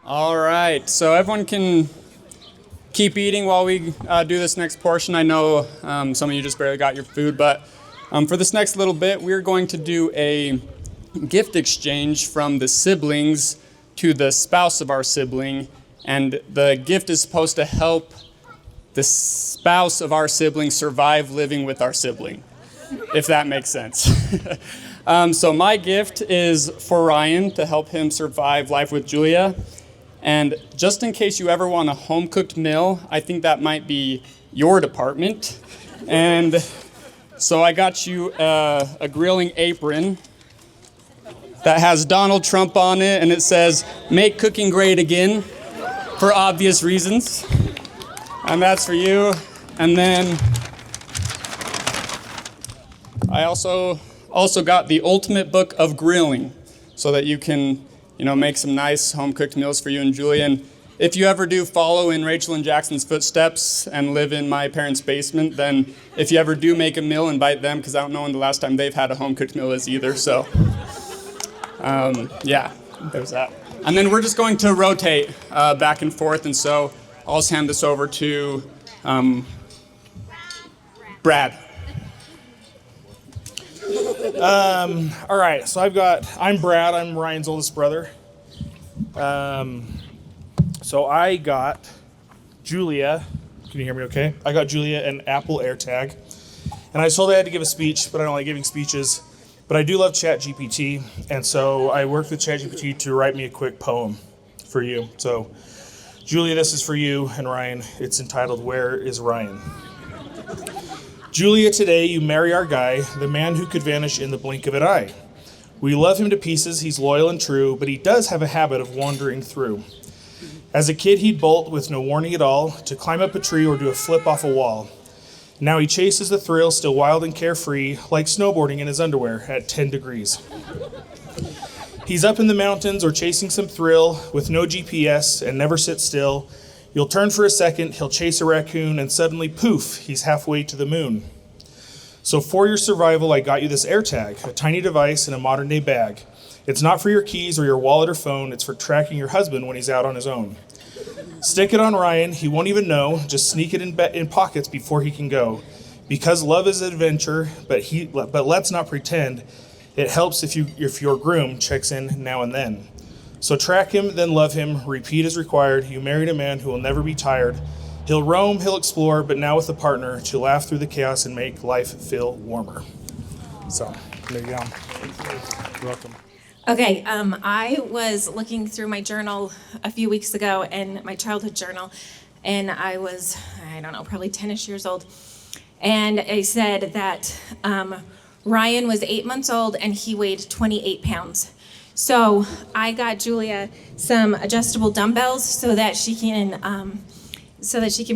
All right, so everyone can keep eating while we do this next portion. I know some of you just barely got your food, but for this next little bit, we're going to do a gift exchange from the siblings to the spouse of our sibling, and the gift is supposed to help the spouse of our sibling survive living with our sibling, if that makes sense. So my gift is for Ryan to help him survive life with Julia. And just in case you ever want a home-cooked meal, I think that might be your department. And so I got you a grilling apron that has Donald Trump on it, and it says, "Make cooking great again," for obvious reasons. And that's for you. And then I also got the ultimate book of grilling so that you can make some nice home-cooked meals for you and Julia. And if you ever do follow in Rachel and Jackson's footsteps and live in my parents' basement, then if you ever do make a meal, invite them, because I don't know when the last time they've had a home-cooked meal is either. So, yeah, there's that. And then we're just going to rotate back and forth, and so I'll just hand this over to Brad. All right, so I'm Brad, I'm Ryan's oldest brother. So I got Julia, can you hear me okay? I got Julia an Apple AirTag. And I was told I had to give a speech, but I don't like giving speeches. But I do love ChatGPT, and so I worked with ChatGPT to write me a quick poem for you. So, Julia, this is for you, and Ryan, it's entitled, "Where is Ryan?" Julia, today you marry our guy, the man who could vanish in the blink of an eye. We love him to pieces, he's loyal and true, but he does have a habit of wandering through. As a kid, he'd bolt with no warning at all to climb up a tree or do a flip off a wall. Now he chases the thrill, still wild and carefree, like snowboarding in his underwear at 10 degrees. He's up in the mountains or chasing some thrill with no GPS and never sits still. You'll turn for a second, he'll chase a raccoon, and suddenly, poof, he's halfway to the moon. So for your survival, I got you this AirTag, a tiny device in a modern-day bag. It's not for your keys or your wallet or phone, it's for tracking your husband when he's out on his own. Stick it on Ryan, he won't even know, just sneak it in pockets before he can go. Because love is an adventure, but let's not pretend. It helps if your groom checks in now and then. So track him, then love him, repeat as required. You married a man who will never be tired. He'll roam, he'll explore, but now with a partner to laugh through the chaos and make life feel warmer. So, there you go. You're welcome. Okay, I was looking through my journal a few weeks ago, and my childhood journal, and I was, probably 10-ish years old, and I said that Ryan was 8 months old, and he weighed 28 pounds. So I got Julia some adjustable dumbbells so that she can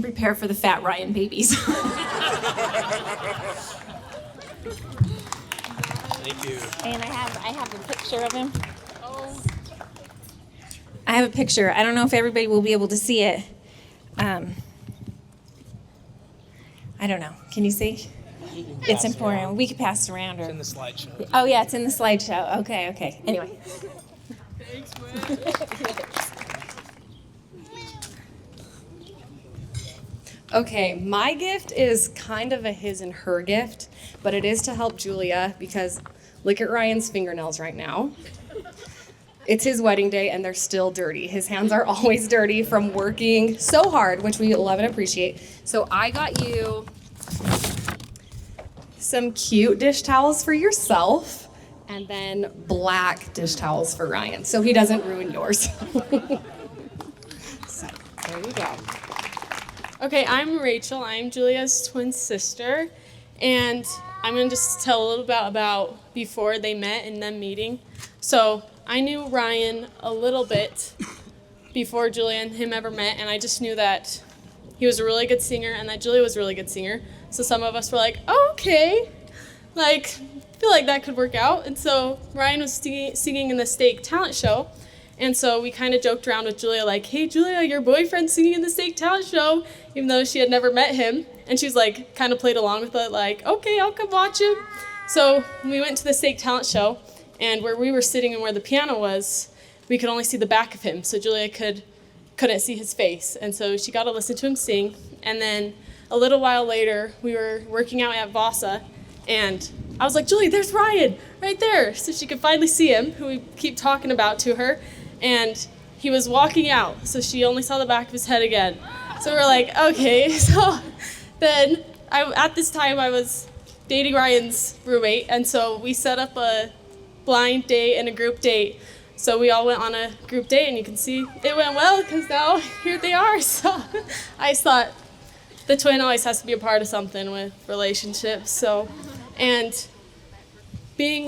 prepare for the fat Ryan babies. Thank you. And I have a picture of him. I have a picture. I don't know if everybody will be able to see it. I don't know. Can you see? It's important. We could pass it around. It's in the slideshow. Oh, yeah, it's in the slideshow. Okay. Anyway. Okay, my gift is kind of a his and her gift, but it is to help Julia because look at Ryan's fingernails right now. It's his wedding day and they're still dirty. His hands are always dirty from working so hard, which we love and appreciate. So I got you some cute dish towels for yourself and then black dish towels for Ryan so he doesn't ruin yours. So there you go. Okay, I'm Rachel. I'm Julia's twin sister, and I'm going to just tell a little bit about before they met and them meeting. So I knew Ryan a little bit before Julia and him ever met, and I just knew that he was a really good singer and that Julia was a really good singer. So some of us were like, oh, okay, I feel like that could work out. And so Ryan was singing in the Stake Talent Show. And so we kind of joked around with Julia, like, hey, Julia, your boyfriend's singing in the Stake Talent Show, even though she had never met him. And she was like, kind of played along with it, like, okay, I'll come watch him. So we went to the Stake Talent Show, and where we were sitting and where the piano was, we could only see the back of him, so Julia couldn't see his face. And so she got to listen to him sing. And then a little while later, we were working out at Vasa, and I was like, Julie, there's Ryan right there. So she could finally see him, who we keep talking about to her. And he was walking out, so she only saw the back of his head again. So we're like, okay. So then at this time, I was dating Ryan's roommate, and so we set up a blind date and a group date. So we all went on a group date, and you can see it went well because now here they are. So I just thought the twin always has to be a part of something with relationships. So, and being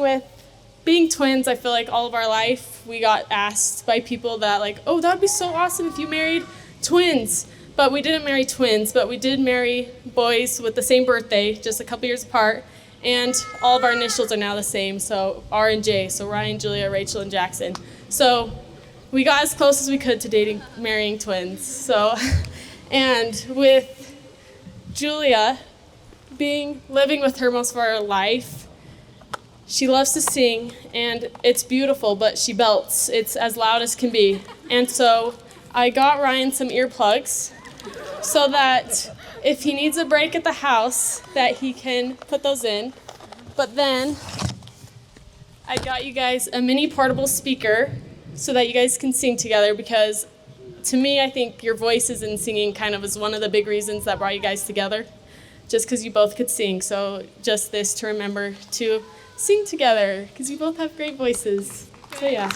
twins, I feel like all of our life we got asked by people that like, oh, that'd be so awesome if you married twins. But we didn't marry twins, but we did marry boys with the same birthday, just a couple years apart. And all of our initials are now the same, so R and J, so Ryan, Julia, Rachel, and Jackson. So we got as close as we could to marrying twins. So, and with Julia, living with her most of our life, she loves to sing, and it's beautiful, but she belts. It's as loud as can be. And so I got Ryan some earplugs so that if he needs a break at the house, that he can put those in. But then I got you guys a mini portable speaker so that you guys can sing together, because to me, I think your voices in singing kind of is one of the big reasons that brought you guys together, just because you both could sing. So just this to remember to sing together, because you both have great voices. So yeah.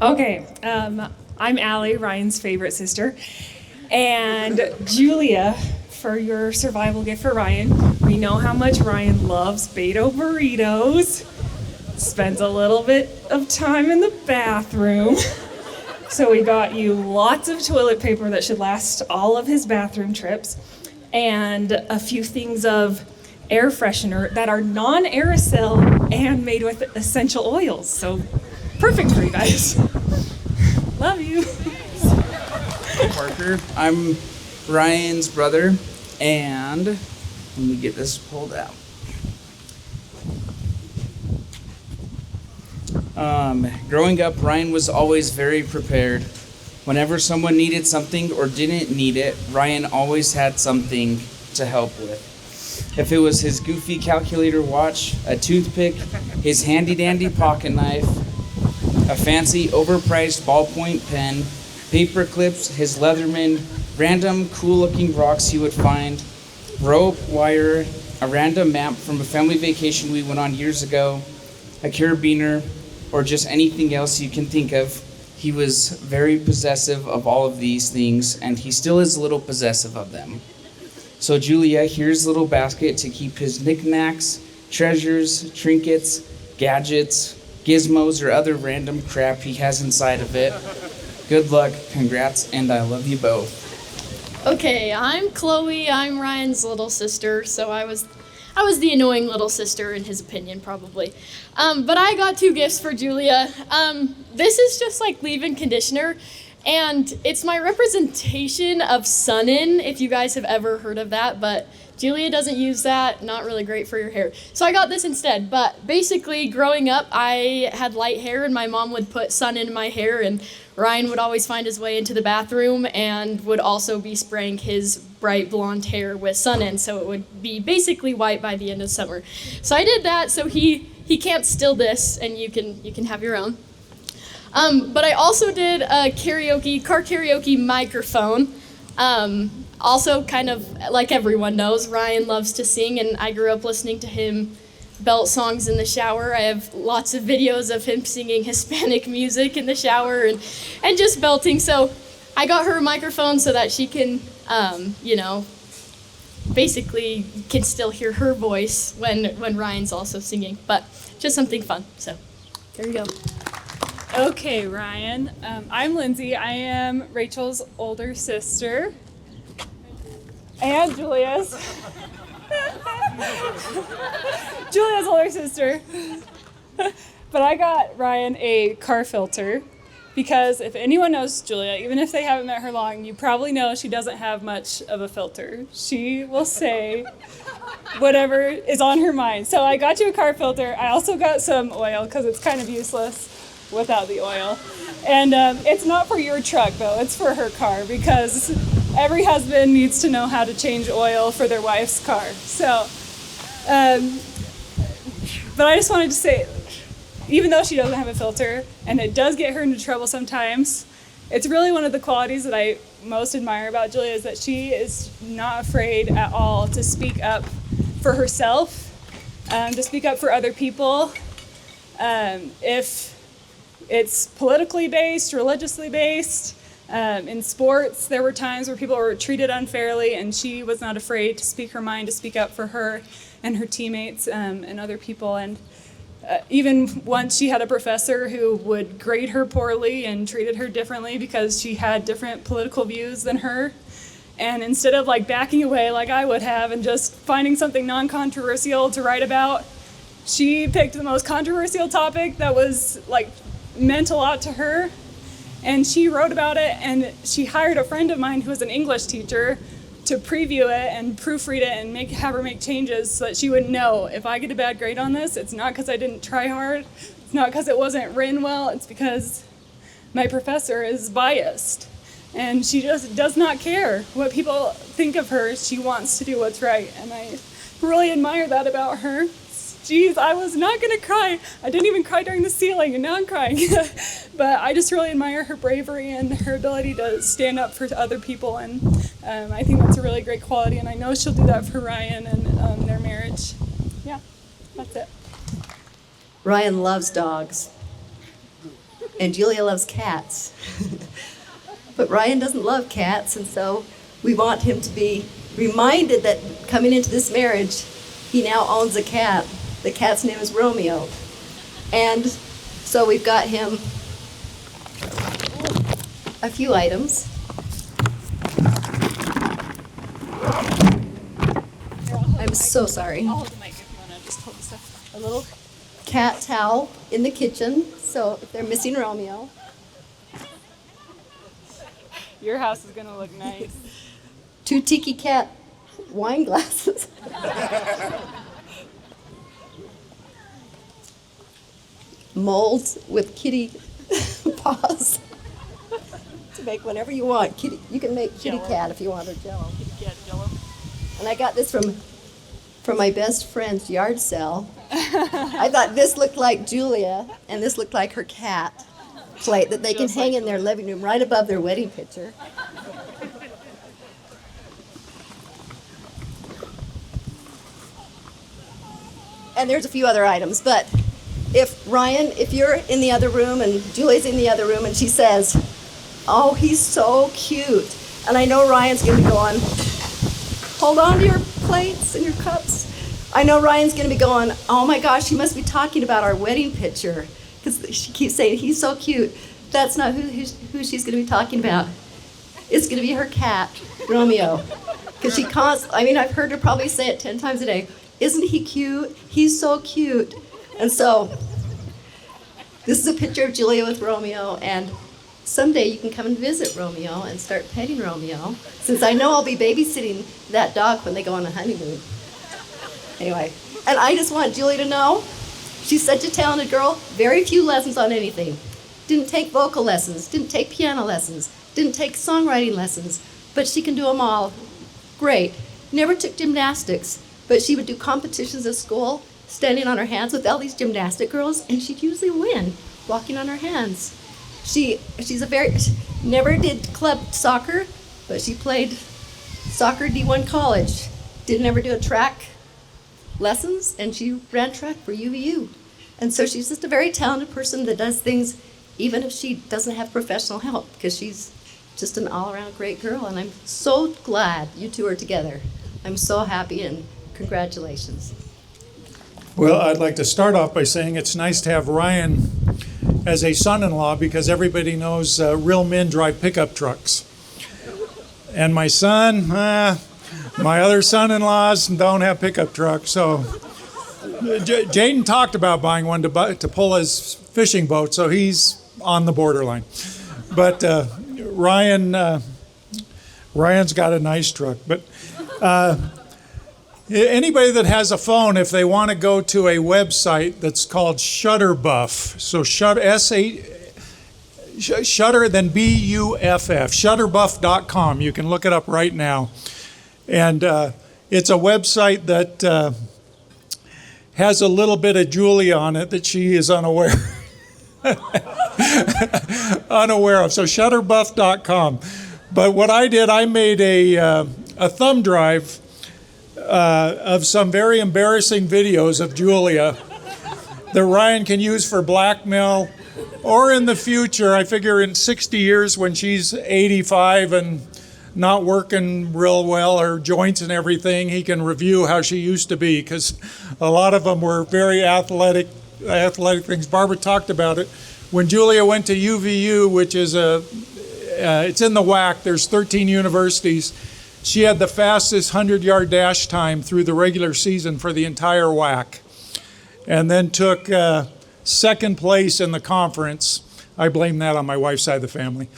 Okay, I'm Allie, Ryan's favorite sister. And Julia, for your survival gift for Ryan, we know how much Ryan loves Beto burritos. Spends a little bit of time in the bathroom. So we got you lots of toilet paper that should last all of his bathroom trips, and a few things of air freshener that are non-aerosol and made with essential oils. So perfect for you guys. Love you. Parker. I'm Ryan's brother, and let me get this pulled out. Growing up, Ryan was always very prepared. Whenever someone needed something or didn't need it, Ryan always had something to help with. If it was his goofy calculator watch, a toothpick, his handy-dandy pocket knife, a fancy overpriced ballpoint pen, paper clips, his Leatherman, random cool-looking rocks he would find, rope, wire, a random map from a family vacation we went on years ago, a carabiner, or just anything else you can think of. He was very possessive of all of these things, and he still is a little possessive of them. So Julia, here's a little basket to keep his knickknacks, treasures, trinkets, gadgets, gizmos, or other random crap he has inside of it. Good luck, congrats, and I love you both. Okay, I'm Chloe. I'm Ryan's little sister, so I was the annoying little sister in his opinion, probably. But I got two gifts for Julia. This is just like leave-in conditioner, and it's my representation of Sun-In, if you guys have ever heard of that, but Julia doesn't use that, not really great for your hair. So I got this instead, but basically growing up, I had light hair and my mom would put Sun-In in my hair, and Ryan would always find his way into the bathroom and would also be spraying his bright blonde hair with Sun-In, so it would be basically white by the end of summer. So I did that, so he can't steal this, and you can have your own. But I also did a car karaoke microphone. Also, kind of like everyone knows, Ryan loves to sing, and I grew up listening to him belt songs in the shower. I have lots of videos of him singing Hispanic music in the shower and just belting. So I got her a microphone so that she can, basically can still hear her voice when Ryan's also singing. But just something fun. So there you go. Okay, Ryan. I'm Lindsay. I am Rachel's older sister. And Julia's older sister. But I got Ryan a car filter because if anyone knows Julia, even if they haven't met her long, you probably know she doesn't have much of a filter. She will say whatever is on her mind. So I got you a car filter. I also got some oil because it's kind of useless. without the oil. And it's not for your truck, though. It's for her car, because every husband needs to know how to change oil for their wife's car. So, but I just wanted to say, even though she doesn't have a filter, and it does get her into trouble sometimes, it's really one of the qualities that I most admire about Julia, is that she is not afraid at all to speak up for herself, to speak up for other people. If it's politically based, religiously based, in sports, there were times where people were treated unfairly, and she was not afraid to speak her mind, to speak up for her and her teammates and other people. And even once she had a professor who would grade her poorly and treated her differently because she had different political views than her. And instead of like backing away like I would have and just finding something non-controversial to write about, she picked the most controversial topic that was like meant a lot to her. And she wrote about it, and she hired a friend of mine who was an English teacher to preview it and proofread it and have her make changes so that she would know, if I get a bad grade on this, it's not because I didn't try hard, it's not because it wasn't written well, it's because my professor is biased. And she just does not care what people think of her. She wants to do what's right, and I really admire that about her. Geez, I was not gonna cry. I didn't even cry during the ceiling, and now I'm crying. But I just really admire her bravery and her ability to stand up for other people, and I think that's a really great quality, and I know she'll do that for Ryan and their marriage. Yeah, that's it. Ryan loves dogs, and Julia loves cats. But Ryan doesn't love cats, and so we want him to be reminded that coming into this marriage, he now owns a cat. The cat's name is Romeo. And so we've got him a few items. I'm so sorry. I'll hold the mic if you want to just hold the stuff. A little cat towel in the kitchen, so if they're missing Romeo. Your house is going to look nice. 2 Tiki Cat wine glasses. Molds with kitty paws to make whenever you want. Kitty, you can make kitty cat if you want, or Jello. Kitty cat Jello. And I got this from my best friend's yard sale. I thought this looked like Julia, and this looked like her cat plate that they can hang in their living room right above their wedding picture. And there's a few other items, but if you're in the other room and Julie's in the other room and she says, "Oh, he's so cute," and I know Ryan's going to be going, "Hold on to your plates and your cups." I know Ryan's going to be going, "Oh my gosh, she must be talking about our wedding picture," because she keeps saying, "He's so cute." That's not who she's going to be talking about. It's going to be her cat, Romeo. Because I've heard her probably say it 10 times a day. "Isn't he cute? He's so cute." And so, this is a picture of Julia with Romeo, and someday you can come and visit Romeo and start petting Romeo, since I know I'll be babysitting that dog when they go on a honeymoon. Anyway, and I just want Julia to know, she's such a talented girl, very few lessons on anything. Didn't take vocal lessons, didn't take piano lessons, didn't take songwriting lessons, but she can do them all. Great. Never took gymnastics, but she would do competitions at school, standing on her hands with all these gymnastic girls, and she'd usually win, walking on her hands. Never did club soccer, but she played soccer D1 college. Didn't ever do a track lessons, and she ran track for UVU. And so she's just a very talented person that does things even if she doesn't have professional help, because she's just an all-around great girl, and I'm so glad you two are together. I'm so happy, and congratulations. Well, I'd like to start off by saying it's nice to have Ryan as a son-in-law, because everybody knows real men drive pickup trucks. And my son, my other son-in-laws don't have pickup trucks. So Jaden talked about buying one to pull his fishing boat, so he's on the borderline. But Ryan's got a nice truck. But Anybody that has a phone, if they want to go to a website that's called Shutterbuff, so Shutter, then B-U-F-F, shutterbuff.com. You can look it up right now. And it's a website that has a little bit of Julia on it that she is unaware of. So shutterbuff.com. But what I did, I made a thumb drive of some very embarrassing videos of Julia that Ryan can use for blackmail, or in the future, I figure in 60 years when she's 85 and not working real well, her joints and everything, he can review how she used to be, because a lot of them were very athletic things. Barbara talked about it. When Julia went to UVU, which is it's in the WAC, there's 13 universities, she had the fastest 100-yard dash time through the regular season for the entire WAC, and then took second place in the conference. I blame that on my wife's side of the family.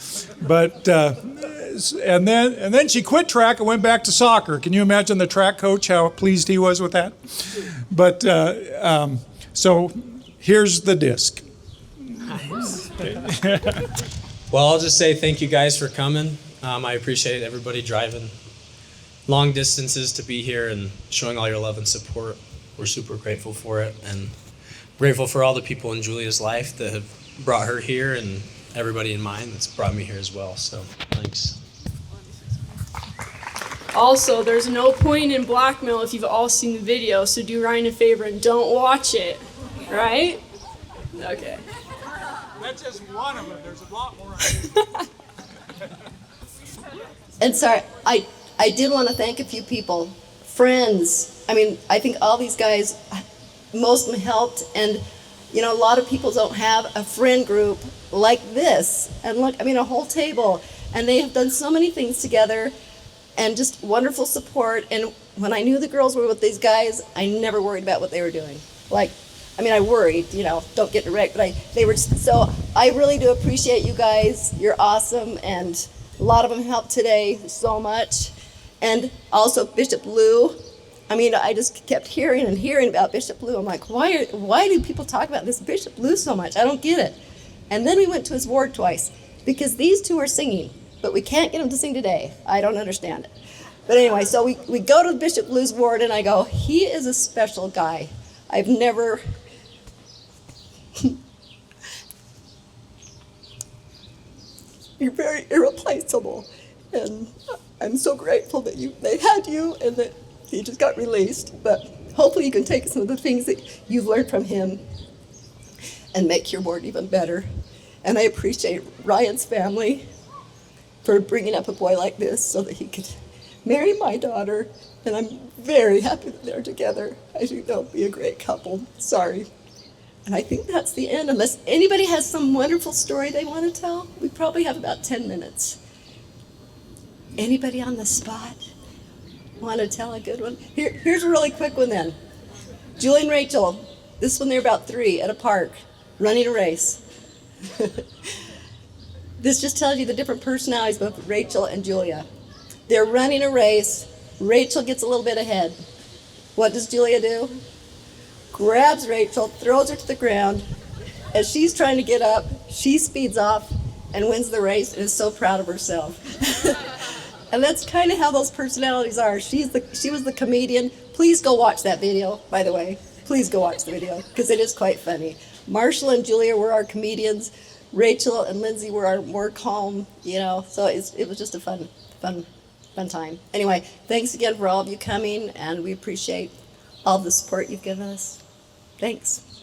But and then she quit track and went back to soccer. Can you imagine the track coach, how pleased he was with that? But so here's the disc. Well, I'll just say thank you guys for coming. I appreciate everybody driving long distances to be here and showing all your love and support. We're super grateful for it, and grateful for all the people in Julia's life that have brought her here, and everybody in mine that's brought me here as well. So thanks. Also, there's no point in blackmail if you've all seen the video, so do Ryan a favor and don't watch it, right? Okay. That's just one of them. There's a lot more. And sorry, I did want to thank a few people, friends. I mean, I think all these guys, most of them helped, and you know, a lot of people don't have a friend group like this. And look, I mean, a whole table, and they have done so many things together, and just wonderful support. And when I knew the girls were with these guys, I never worried about what they were doing. Like, I mean, I worried, you know, don't get direct, but they were, so I really do appreciate you guys. You're awesome, and a lot of them helped today so much. And also Bishop Lou. I mean, I just kept hearing about Bishop Lou. I'm like, why do people talk about this Bishop Lou so much? I don't get it. And then we went to his ward twice, because these two are singing, but we can't get them to sing today. I don't understand it. But anyway, so we go to Bishop Lou's ward, and I go, he is a special guy. I've never... You're very irreplaceable, and I'm so grateful that they had you and that he just got released. But hopefully you can take some of the things that you've learned from him and make your ward even better. And I appreciate Ryan's family for bringing up a boy like this so that he could marry my daughter, and I'm very happy that they're together. I think they'll be a great couple. Sorry. And I think that's the end, unless anybody has some wonderful story they want to tell. We probably have about 10 minutes. Anybody on the spot want to tell a good one? Here's a really quick one then. Julie and Rachel, this one they're about 3 at a park, running a race. This just tells you the different personalities of Rachel and Julia. They're running a race. Rachel gets a little bit ahead. What does Julia do? Grabs Rachel, throws her to the ground. As she's trying to get up, she speeds off and wins the race and is so proud of herself. And that's kind of how those personalities are. She was the comedian. Please go watch that video, by the way. Please go watch the video, because it is quite funny. Marshall and Julia were our comedians. Rachel and Lindsay were our more calm, you know, so it was just a fun time. Anyway, thanks again for all of you coming, and we appreciate all the support you've given us. Thanks.